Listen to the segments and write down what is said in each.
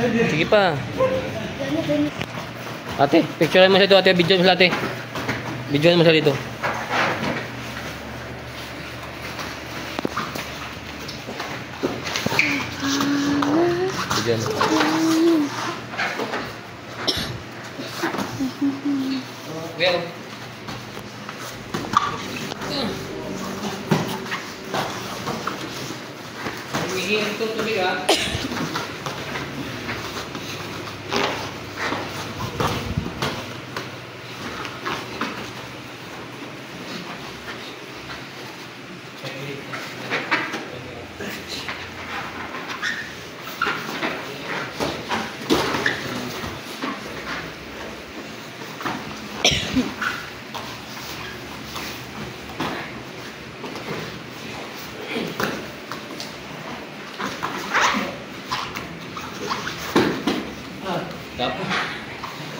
Sige pa. Ate, picturean mo siya dito, ate. Videoan mo siya, ate. Videoan mo siya dito. Videoan. Well. Hihingin itong tubig, ha?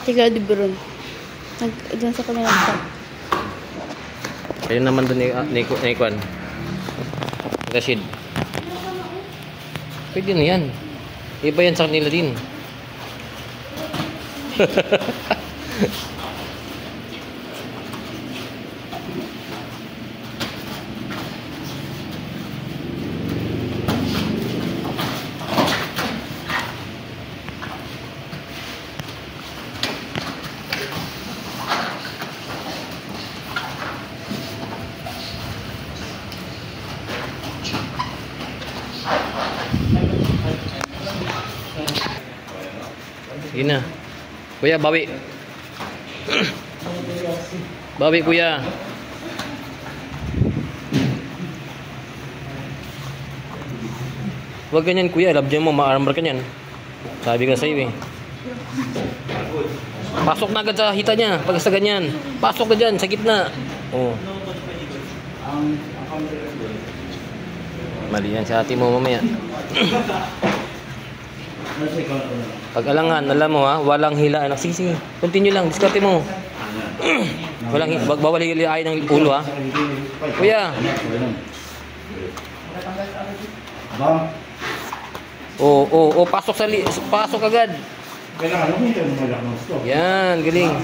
Tiga di Bron. Diyan sa kanya nagta. Ayun naman doon ni Kwan. Rashid. Pwede na yan. Iba yan sa kanila din. Sige na. Kuya, bawi. Bawi, kuya. Huwag ganyan, kuya. Love dyan mo, ma-armor ka nyan. Sabi ka sa'yo eh. Pasok na agad sa hita niya. Pag sa ganyan. Pasok na dyan, sa gitna. Oh. Mali yan sa ate mo mamaya. Pag alangan, alam mo ha, walang hilaan. Sige, sige. Continue lang, diskarte mo. Walang bawal hilain ng ulo ha. Kuya. Oh, pasok pasok agad. Yan, galing.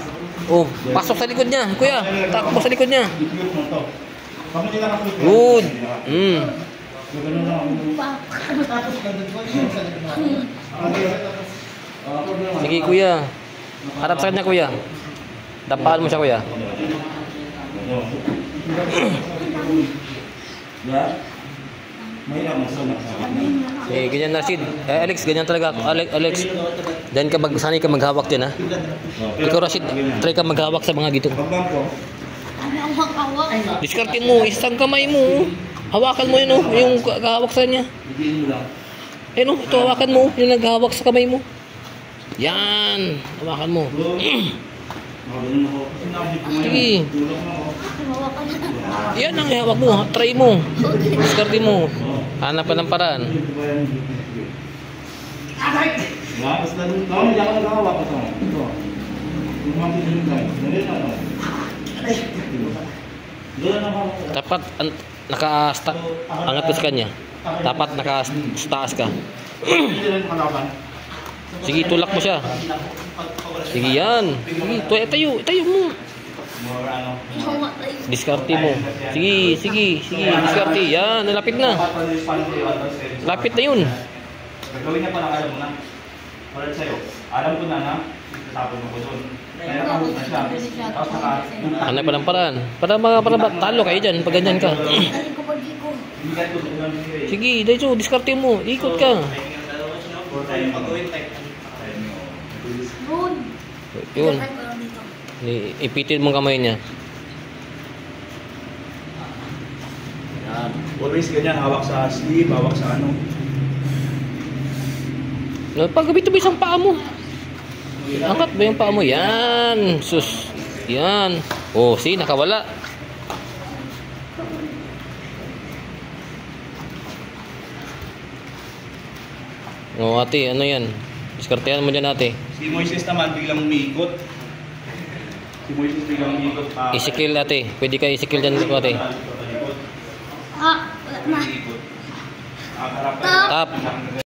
Oh, pasok sa likod niya, kuya. Takbo sa likod niya. Good. Sige kuya. Harap sa kanya kuya. Dapaan mo siya kuya. Ganyan na Rashid. Alex, ganyan talaga. Alex, dan ka sanay ka maghawak din ha. Ikaw Rashid, try ka maghawak sa mga gitong. Diskarte mo, isang kamay mo. Hawakan mo yun oh, yung kahawak sa kanya. Ayun oh, ito hawakan mo, yung naghahawak sa kamay mo. Yan, hawakan mo. Sige. Yan ang ihawak mo, try mo. Diskarte mo. Hanap pa ng paraan. Dapat angat ka sa kanya. Dapat nakastaas ka. Sige, tulak mo siya. Sige yan. Sige, tayo mo. Diskarte mo. Sige, diskarte. Yan, nalapit na. Lapit na yun. Gagawin niya pa lang, alam mo na. Para sa'yo, alam ko na tapon mo ko doon. Kaya nakahod na siya. Tapos Hanap pa ng paraan. Para talo kayo dyan pag ganyan ka. Sige, dito, diskarte mo. Ikot ka. Yun. Ipitin mong kamay niya. Always ganyan, hawak sa sleeve, hawak sa ano. Paggabi-tabi isang paa mo. Angkat ba yung paa mo? Yan. Sus. Yan. Oh, see, nakawala. Oh, ate, ano yan? Diskartehan mo dyan, ate. Si Moises naman, biglang umiikot. Si Moises biglang umiikot. Isikil, ate. Pwede ka isikil dyan, ate. Wala na. Tap.